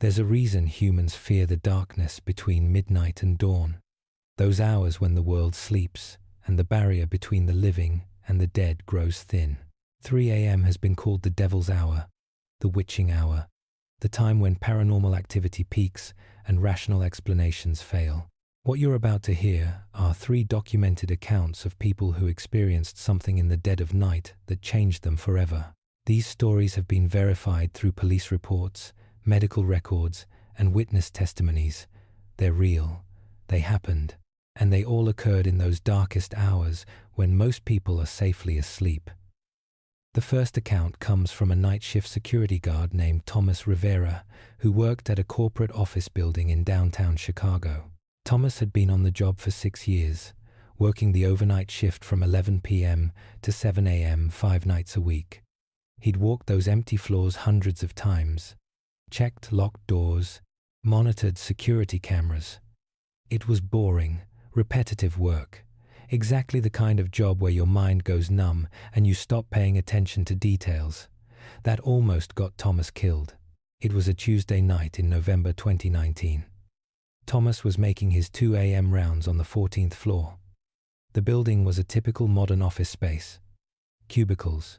There's a reason humans fear the darkness between midnight and dawn, those hours when the world sleeps and the barrier between the living and the dead grows thin. 3 a.m. has been called the devil's hour, the witching hour, the time when paranormal activity peaks and rational explanations fail. What you're about to hear are 3 documented accounts of people who experienced something in the dead of night that changed them forever. These stories have been verified through police reports, medical records, and witness testimonies. They're real, they happened, and they all occurred in those darkest hours when most people are safely asleep. The first account comes from a night shift security guard named Thomas Rivera, who worked at a corporate office building in downtown Chicago. Thomas had been on the job for 6 years, working the overnight shift from 11 p.m. to 7 a.m. 5 nights a week. He'd walked those empty floors hundreds of times, checked locked doors, monitored security cameras. It was boring, repetitive work, exactly the kind of job where your mind goes numb and you stop paying attention to details. That almost got Thomas killed. It was a Tuesday night in November 2019. Thomas was making his 2 a.m. rounds on the 14th floor. The building was a typical modern office space. Cubicles,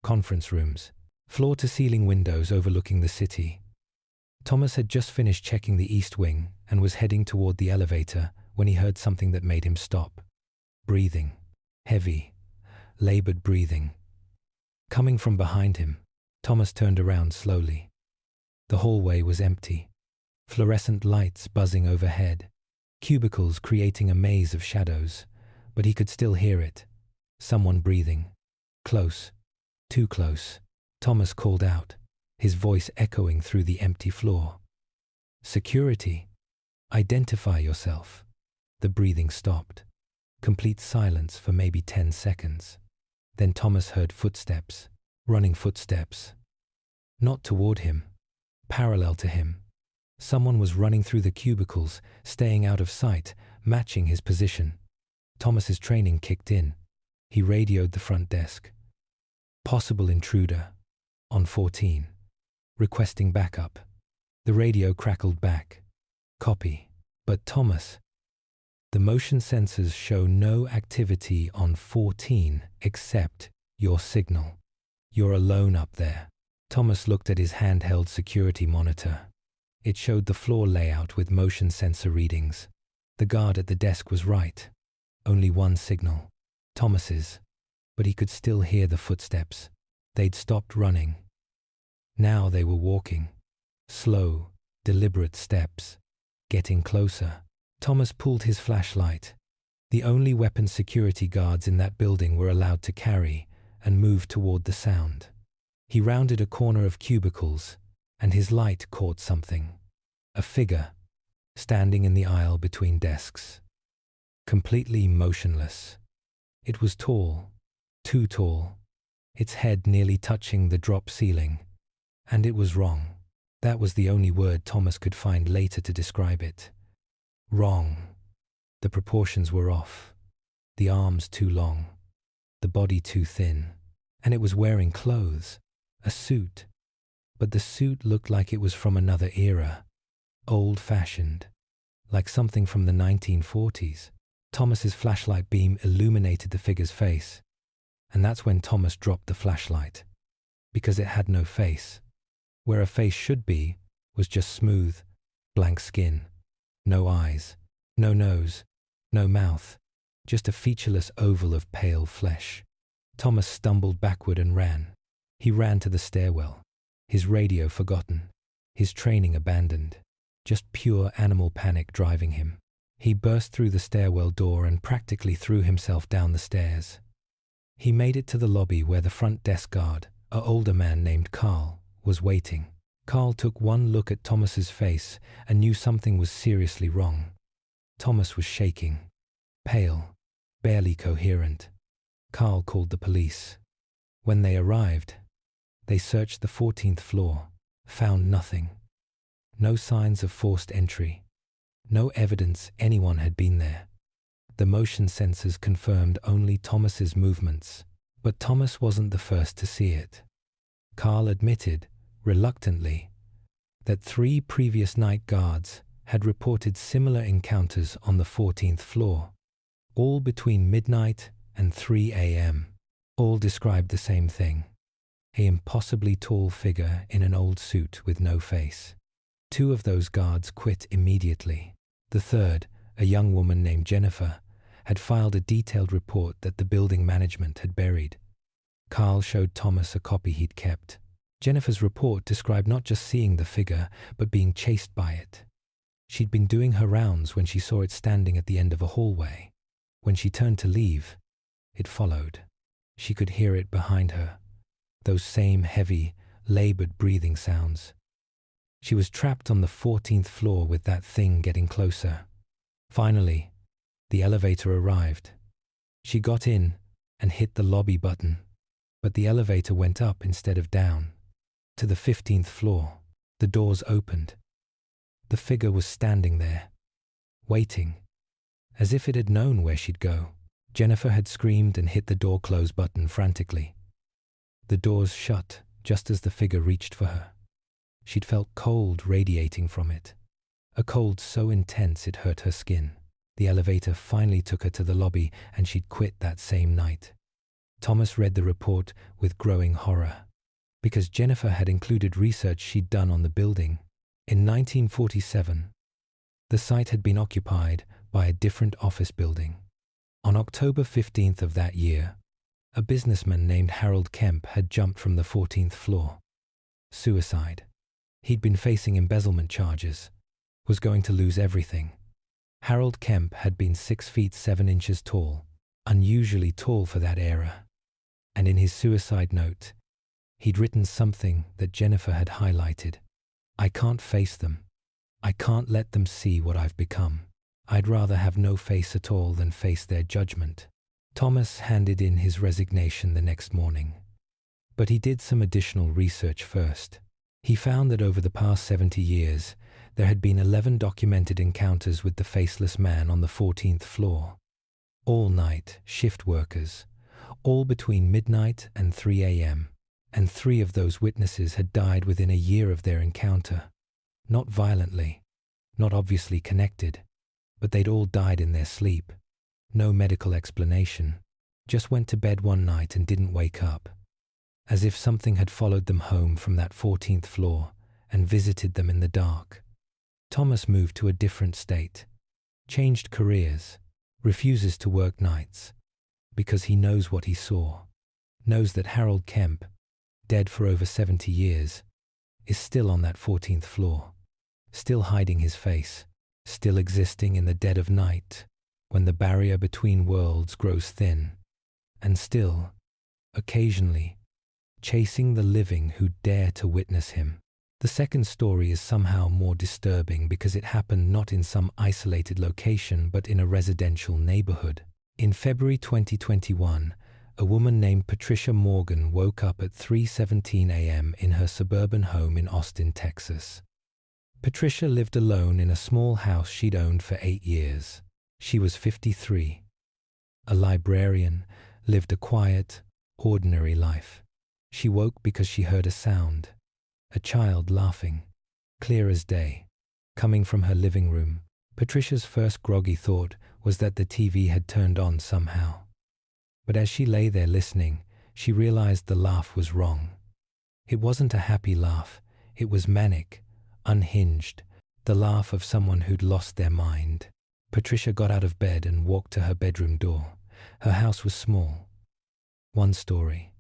conference rooms, floor-to-ceiling windows overlooking the city. Thomas had just finished checking the east wing and was heading toward the elevator when he heard something that made him stop. Breathing. Heavy, labored breathing. Coming from behind him, Thomas turned around slowly. The hallway was empty. Fluorescent lights buzzing overhead. Cubicles creating a maze of shadows, but he could still hear it. Someone breathing. Close. Too close. Thomas called out, his voice echoing through the empty floor. Security. Identify yourself. The breathing stopped. Complete silence for maybe 10 seconds. Then Thomas heard footsteps, running footsteps. Not toward him, parallel to him. Someone was running through the cubicles, staying out of sight, matching his position. Thomas's training kicked in. He radioed the front desk. Possible intruder. On 14. Requesting backup. The radio crackled back. Copy. But Thomas. The motion sensors show no activity on 14 except your signal. You're alone up there. Thomas looked at his handheld security monitor. It showed the floor layout with motion sensor readings. The guard at the desk was right. Only one signal. Thomas's. But he could still hear the footsteps. They'd stopped running. Now they were walking. Slow, deliberate steps. Getting closer. Thomas pulled his flashlight. The only weapon security guards in that building were allowed to carry, and moved toward the sound. He rounded a corner of cubicles, and his light caught something. A figure, standing in the aisle between desks. Completely motionless. It was tall, too tall, its head nearly touching the drop ceiling. And it was wrong. That was the only word Thomas could find later to describe it. Wrong. The proportions were off. The arms too long. The body too thin. And it was wearing clothes. A suit. But the suit looked like it was from another era. Old-fashioned. Like something from the 1940s. Thomas's flashlight beam illuminated the figure's face. And that's when Thomas dropped the flashlight. Because it had no face. Where a face should be was just smooth, blank skin. No eyes, no nose, no mouth, just a featureless oval of pale flesh. Thomas stumbled backward and ran. He ran to the stairwell, his radio forgotten, his training abandoned, just pure animal panic driving him. He burst through the stairwell door and practically threw himself down the stairs. He made it to the lobby where the front desk guard, an older man named Carl, was waiting. Carl took one look at Thomas's face and knew something was seriously wrong. Thomas was shaking, pale, barely coherent. Carl called the police. When they arrived, they searched the 14th floor, found nothing. No signs of forced entry. No evidence anyone had been there. The motion sensors confirmed only Thomas's movements, but Thomas wasn't the first to see it. Carl admitted, reluctantly, that 3 previous night guards had reported similar encounters on the 14th floor, all between midnight and 3 a.m. All described the same thing: an impossibly tall figure in an old suit with no face. 2 of those guards quit immediately. The third, a young woman named Jennifer, had filed a detailed report that the building management had buried. Carl showed Thomas a copy he'd kept. Jennifer's report described not just seeing the figure, but being chased by it. She'd been doing her rounds when she saw it standing at the end of a hallway. When she turned to leave, it followed. She could hear it behind her, those same heavy, labored breathing sounds. She was trapped on the 14th floor with that thing getting closer. Finally, the elevator arrived. She got in and hit the lobby button, but the elevator went up instead of down. To the 15th floor, the doors opened. The figure was standing there, waiting, as if it had known where she'd go. Jennifer had screamed and hit the door close button frantically. The doors shut just as the figure reached for her. She'd felt cold radiating from it, a cold so intense it hurt her skin. The elevator finally took her to the lobby, and she'd quit that same night. Thomas read the report with growing horror, because Jennifer had included research she'd done on the building. In 1947, the site had been occupied by a different office building. On October 15th of that year, a businessman named Harold Kemp had jumped from the 14th floor. Suicide. He'd been facing embezzlement charges, was going to lose everything. Harold Kemp had been 6 feet 7 inches tall, unusually tall for that era. And in his suicide note, he'd written something that Jennifer had highlighted. "I can't face them. I can't let them see what I've become. I'd rather have no face at all than face their judgment." Thomas handed in his resignation the next morning. But he did some additional research first. He found that over the past 70 years, there had been 11 documented encounters with the faceless man on the 14th floor. All night, shift workers, all between midnight and 3 a.m., and 3 of those witnesses had died within a year of their encounter. Not violently, not obviously connected, but they'd all died in their sleep. No medical explanation, just went to bed one night and didn't wake up, as if something had followed them home from that 14th floor and visited them in the dark. Thomas moved to a different state, changed careers, refuses to work nights, because he knows what he saw, knows that Harold Kemp, dead for over 70 years, is still on that 14th floor, still hiding his face, still existing in the dead of night, when the barrier between worlds grows thin, and still, occasionally, chasing the living who dare to witness him. The second story is somehow more disturbing because it happened not in some isolated location but in a residential neighborhood. In February 2021, a woman named Patricia Morgan woke up at 3:17 a.m. in her suburban home in Austin, Texas. Patricia lived alone in a small house she'd owned for 8 years. She was 53. A librarian, lived a quiet, ordinary life. She woke because she heard a sound. A child laughing, clear as day, coming from her living room. Patricia's first groggy thought was that the TV had turned on somehow. But as she lay there listening, she realized the laugh was wrong. It wasn't a happy laugh. It was manic, unhinged, the laugh of someone who'd lost their mind. Patricia got out of bed and walked to her bedroom door. Her house was small. 1 story.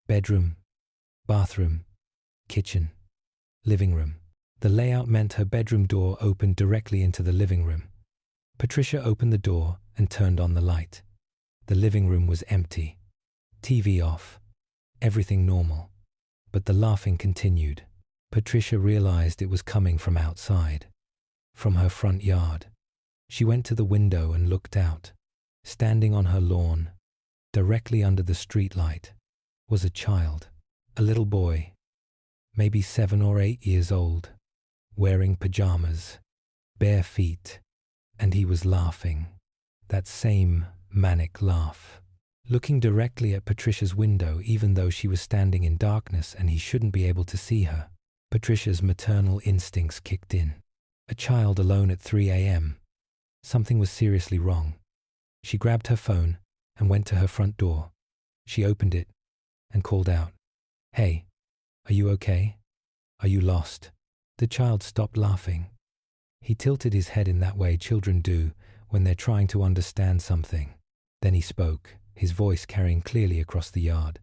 Bedroom, bathroom, kitchen, living room. The layout meant her bedroom door opened directly into the living room. Patricia opened the door and turned on the light. The living room was empty, TV off, everything normal. But the laughing continued. Patricia realized it was coming from outside, from her front yard. She went to the window and looked out. Standing on her lawn, directly under the streetlight, was a child, a little boy, maybe 7 or 8 years old, wearing pajamas, bare feet, and he was laughing, that same manic laugh, looking directly at Patricia's window even though she was standing in darkness and he shouldn't be able to see her. Patricia's maternal instincts kicked in. A child alone at 3 a.m. Something was seriously wrong. She grabbed her phone and went to her front door. She opened it and called out, "Hey, are you okay? Are you lost?" The child stopped laughing. He tilted his head in that way children do when they're trying to understand something. Then he spoke, his voice carrying clearly across the yard.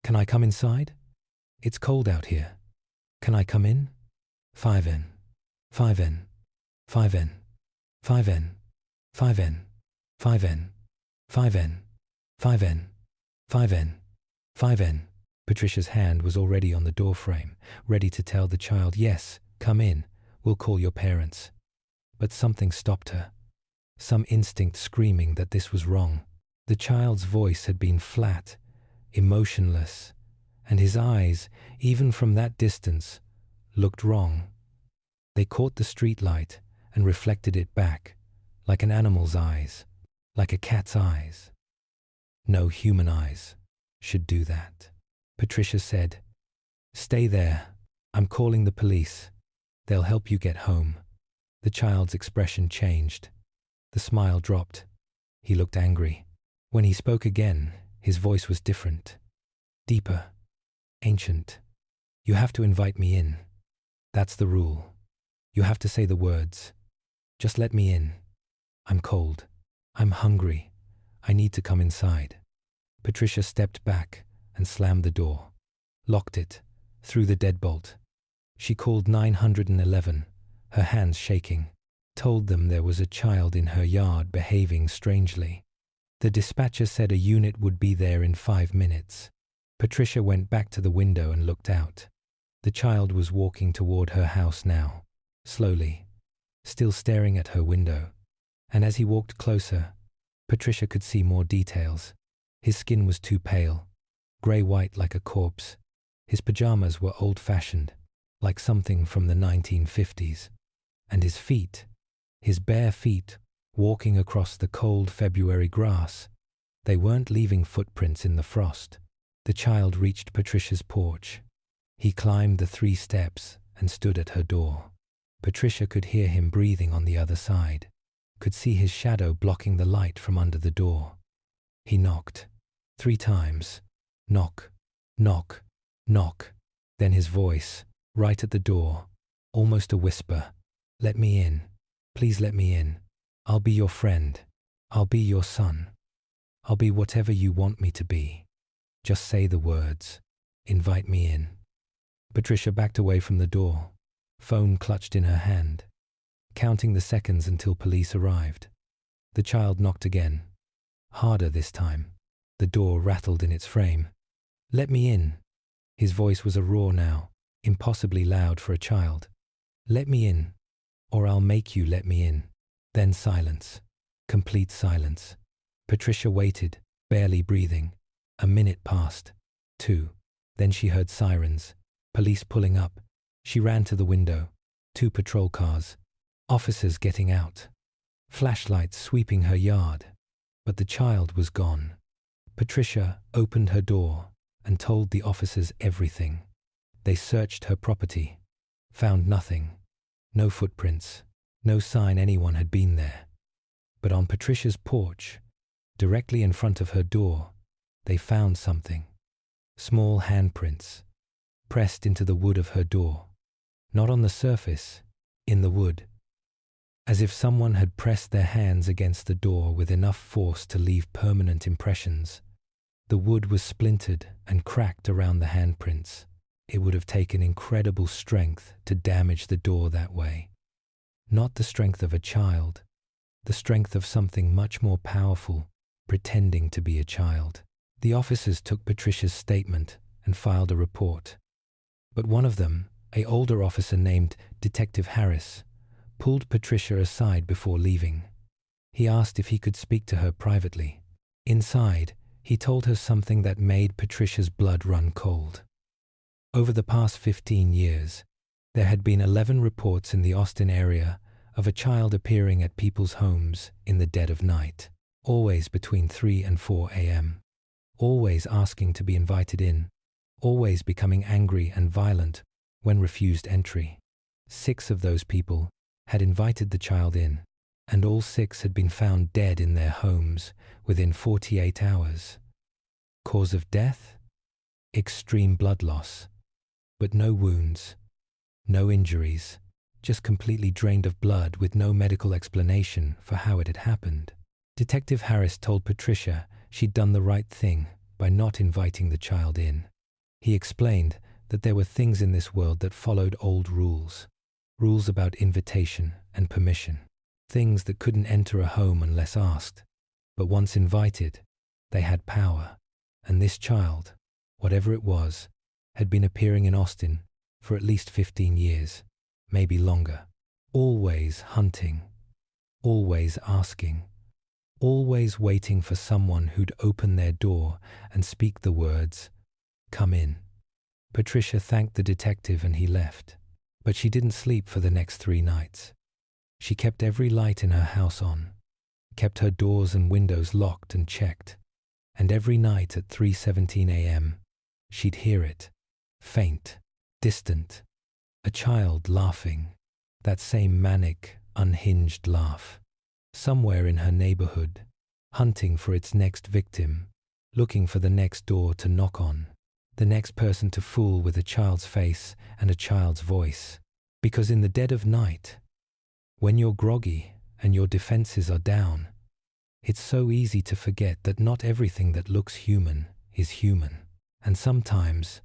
"Can I come inside? It's cold out here. Can I come in? 5N, 5N, 5N, 5N, 5N, 5N, 5N, 5N, 5N, 5N." Patricia's hand was already on the doorframe, ready to tell the child, "Yes, come in, we'll call your parents." But something stopped her. Some instinct screaming that this was wrong. The child's voice had been flat, emotionless, and his eyes, even from that distance, looked wrong. They caught the streetlight and reflected it back, like an animal's eyes, like a cat's eyes. No human eyes should do that. Patricia said, "Stay there. I'm calling the police. They'll help you get home." The child's expression changed. The smile dropped. He looked angry. When he spoke again, his voice was different, deeper, ancient. "You have to invite me in. That's the rule. You have to say the words. Just let me in. I'm cold. I'm hungry. I need to come inside." Patricia stepped back and slammed the door, locked it, threw the deadbolt. She called 911, her hands shaking, told them there was a child in her yard behaving strangely. The dispatcher said a unit would be there in 5 minutes. Patricia went back to the window and looked out. The child was walking toward her house now, slowly, still staring at her window. And as he walked closer, Patricia could see more details. His skin was too pale, grey-white like a corpse. His pajamas were old-fashioned, like something from the 1950s. And his feet, his bare feet, walking across the cold February grass, they weren't leaving footprints in the frost. The child reached Patricia's porch. He climbed the 3 steps and stood at her door. Patricia could hear him breathing on the other side, could see his shadow blocking the light from under the door. He knocked 3 times. Knock, knock, knock. Then his voice, right at the door, almost a whisper. "Let me in. Please let me in. I'll be your friend. I'll be your son. I'll be whatever you want me to be. Just say the words. Invite me in." Patricia backed away from the door, phone clutched in her hand, counting the seconds until police arrived. The child knocked again, harder this time. The door rattled in its frame. "Let me in." His voice was a roar now, impossibly loud for a child. "Let me in, or I'll make you let me in." Then silence, complete silence. Patricia waited, barely breathing. A minute passed, 2. Then she heard sirens, police pulling up. She ran to the window. 2 patrol cars, officers getting out, flashlights sweeping her yard. But the child was gone. Patricia opened her door and told the officers everything. They searched her property, found nothing, no footprints, no sign anyone had been there. But on Patricia's porch, directly in front of her door, they found something. Small handprints, pressed into the wood of her door. Not on the surface, in the wood. As if someone had pressed their hands against the door with enough force to leave permanent impressions. The wood was splintered and cracked around the handprints. It would have taken incredible strength to damage the door that way. Not the strength of a child, the strength of something much more powerful, pretending to be a child. The officers took Patricia's statement and filed a report. But one of them, an older officer named Detective Harris, pulled Patricia aside before leaving. He asked if he could speak to her privately. Inside, he told her something that made Patricia's blood run cold. Over the past 15 years, there had been 11 reports in the Austin area of a child appearing at people's homes in the dead of night, always between 3 and 4 a.m., always asking to be invited in, always becoming angry and violent when refused entry. 6 of those people had invited the child in, and all 6 had been found dead in their homes within 48 hours. Cause of death? Extreme blood loss, but no wounds, no injuries, just completely drained of blood with no medical explanation for how it had happened. Detective Harris told Patricia she'd done the right thing by not inviting the child in. He explained that there were things in this world that followed old rules, rules about invitation and permission, things that couldn't enter a home unless asked, but once invited, they had power. And this child, whatever it was, had been appearing in Austin for at least 15 years, maybe longer, always hunting, always asking, always waiting for someone who'd open their door and speak the words, "Come in." Patricia thanked the detective and he left, but she didn't sleep for the next 3 nights. She kept every light in her house on, kept her doors and windows locked and checked, and every night at 3:17 a.m., she'd hear it, faint, distant, a child laughing, that same manic, unhinged laugh, somewhere in her neighborhood, hunting for its next victim, looking for the next door to knock on, the next person to fool with a child's face and a child's voice. Because in the dead of night, when you're groggy and your defenses are down, it's so easy to forget that not everything that looks human is human. And sometimes,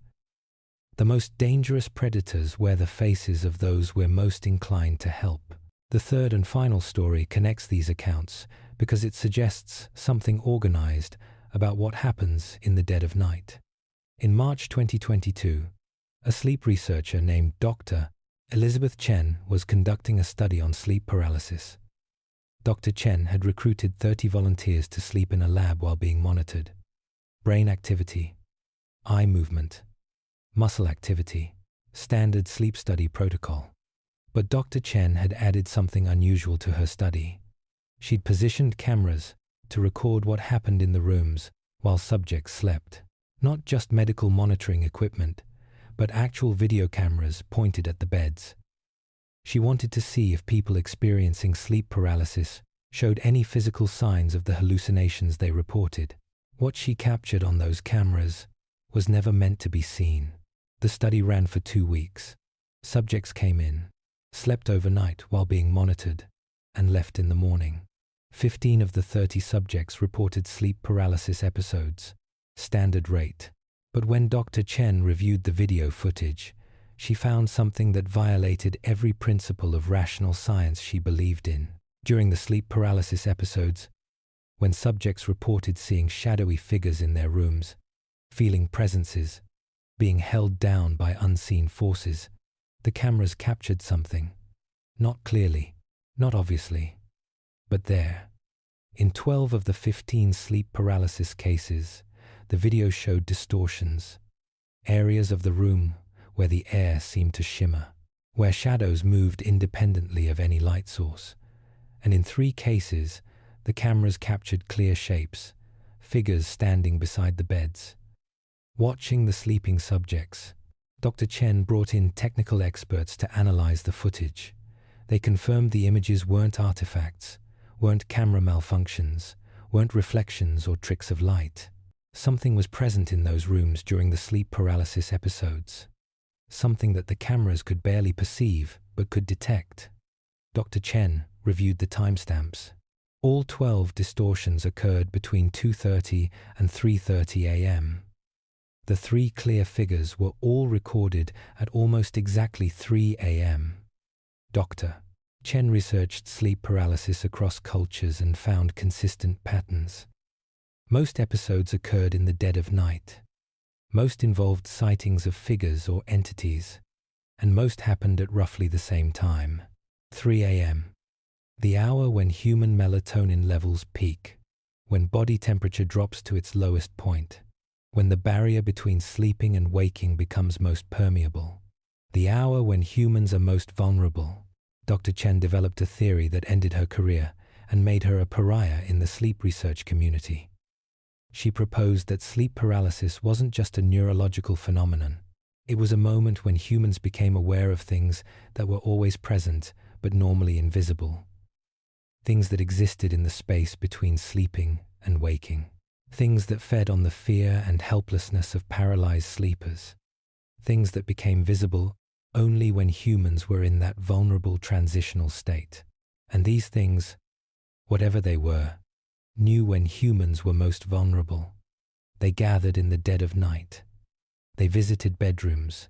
the most dangerous predators wear the faces of those we're most inclined to help. The third and final story connects these accounts because it suggests something organized about what happens in the dead of night. In March 2022, a sleep researcher named Dr. Elizabeth Chen was conducting a study on sleep paralysis. Dr. Chen had recruited 30 volunteers to sleep in a lab while being monitored. Brain activity, eye movement, muscle activity, standard sleep study protocol. But Dr. Chen had added something unusual to her study. She'd positioned cameras to record what happened in the rooms while subjects slept. Not just medical monitoring equipment, but actual video cameras pointed at the beds. She wanted to see if people experiencing sleep paralysis showed any physical signs of the hallucinations they reported. What she captured on those cameras was never meant to be seen. The study ran for 2 weeks. Subjects came in, slept overnight while being monitored, and left in the morning. 15 of the 30 subjects reported sleep paralysis episodes, standard rate. But when Dr. Chen reviewed the video footage, she found something that violated every principle of rational science she believed in. During the sleep paralysis episodes, when subjects reported seeing shadowy figures in their rooms, feeling presences, being held down by unseen forces, the cameras captured something. Not clearly, not obviously, but there. In 12 of the 15 sleep paralysis cases, the video showed distortions, areas of the room where the air seemed to shimmer, where shadows moved independently of any light source. And in 3 cases, the cameras captured clear shapes, figures standing beside the beds. Watching the sleeping subjects, Dr. Chen brought in technical experts to analyze the footage. They confirmed the images weren't artifacts, weren't camera malfunctions, weren't reflections or tricks of light. Something was present in those rooms during the sleep paralysis episodes. Something that the cameras could barely perceive but could detect. Dr. Chen reviewed the timestamps. All 12 distortions occurred between 2:30 and 3:30 a.m. The 3 clear figures were all recorded at almost exactly 3 a.m. Dr. Chen researched sleep paralysis across cultures and found consistent patterns. Most episodes occurred in the dead of night. Most involved sightings of figures or entities, and most happened at roughly the same time, 3 a.m., the hour when human melatonin levels peak, when body temperature drops to its lowest point, when the barrier between sleeping and waking becomes most permeable, the hour when humans are most vulnerable. Dr. Chen developed a theory that ended her career and made her a pariah in the sleep research community. She proposed that sleep paralysis wasn't just a neurological phenomenon, It was a moment when humans became aware of things that were always present but normally invisible. Things that existed in the space between sleeping and waking. Things that fed on the fear and helplessness of paralyzed sleepers. Things that became visible only when humans were in that vulnerable transitional state. And these things, whatever they were, knew when humans were most vulnerable. They gathered in the dead of night. They visited bedrooms.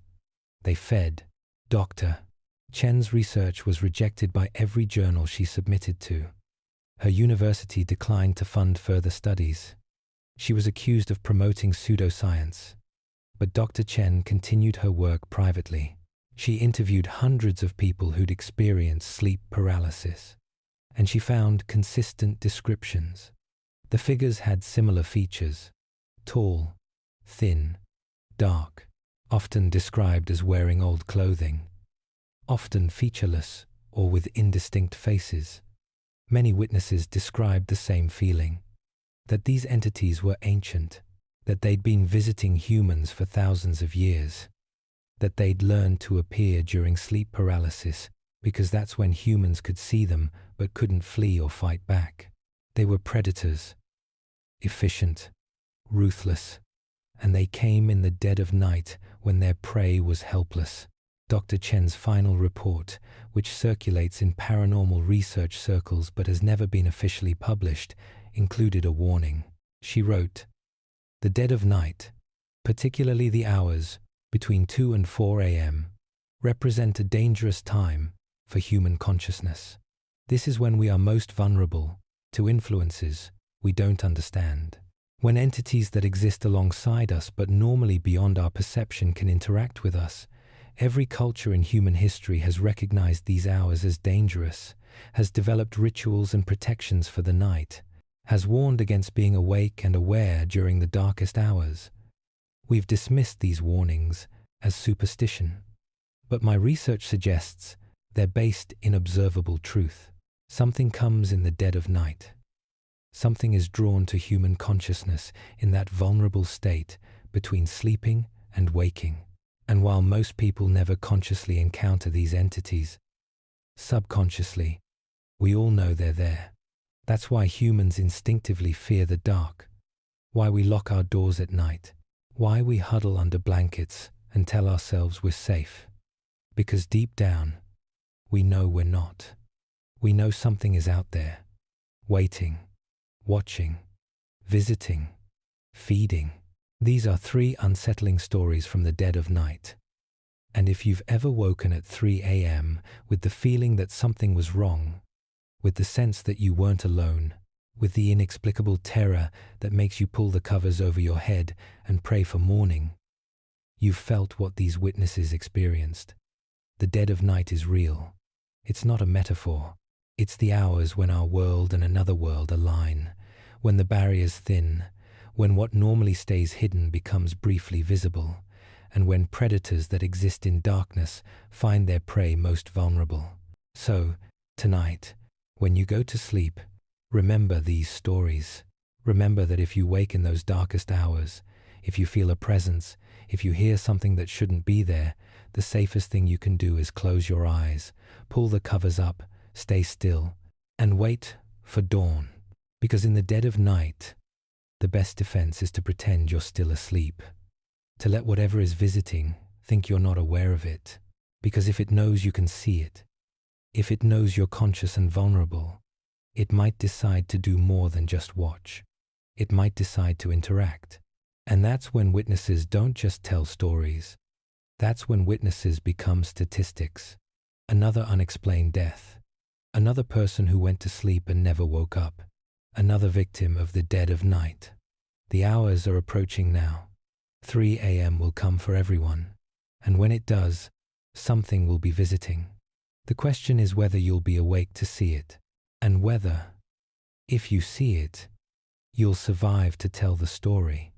They fed. Dr. Chen's research was rejected by every journal she submitted to. Her university declined to fund further studies. She was accused of promoting pseudoscience. But Dr. Chen continued her work privately. She interviewed hundreds of people who'd experienced sleep paralysis, and she found consistent descriptions. The figures had similar features: tall, thin, dark, often described as wearing old clothing, often featureless or with indistinct faces. Many witnesses described the same feeling, that these entities were ancient, that they'd been visiting humans for thousands of years, that they'd learned to appear during sleep paralysis because that's when humans could see them but couldn't flee or fight back. They were predators, efficient, ruthless, and they came in the dead of night when their prey was helpless. Dr. Chen's final report, which circulates in paranormal research circles but has never been officially published, included a warning. She wrote, "The dead of night, particularly the hours between 2 and 4 a.m., represent a dangerous time for human consciousness. This is when we are most vulnerable to influences we don't understand. When entities that exist alongside us but normally beyond our perception can interact with us. Every culture in human history has recognized these hours as dangerous, has developed rituals and protections for the night, has warned against being awake and aware during the darkest hours. We've dismissed these warnings as superstition, but my research suggests they're based in observable truth. Something comes in the dead of night. Something is drawn to human consciousness in that vulnerable state between sleeping and waking. And while most people never consciously encounter these entities, subconsciously, we all know they're there. That's why humans instinctively fear the dark, why we lock our doors at night, why we huddle under blankets and tell ourselves we're safe. Because deep down, we know we're not. We know something is out there, waiting, watching, visiting, feeding. These are 3 unsettling stories from the dead of night. And if you've ever woken at 3 a.m. with the feeling that something was wrong, with the sense that you weren't alone, with the inexplicable terror that makes you pull the covers over your head and pray for morning, you've felt what these witnesses experienced. The dead of night is real. It's not a metaphor. It's the hours when our world and another world align, when the barriers thin, when what normally stays hidden becomes briefly visible, and when predators that exist in darkness find their prey most vulnerable. So, tonight, when you go to sleep, remember these stories. Remember that if you wake in those darkest hours, if you feel a presence, if you hear something that shouldn't be there, the safest thing you can do is close your eyes, pull the covers up, stay still, and wait for dawn. Because in the dead of night, the best defense is to pretend you're still asleep, to let whatever is visiting think you're not aware of it, because if it knows you can see it, if it knows you're conscious and vulnerable, it might decide to do more than just watch. It might decide to interact. And that's when witnesses don't just tell stories. That's when witnesses become statistics. Another unexplained death. Another person who went to sleep and never woke up. Another victim of the dead of night. The hours are approaching now. 3 a.m. will come for everyone. And when it does, something will be visiting. The question is whether you'll be awake to see it. And whether, if you see it, you'll survive to tell the story.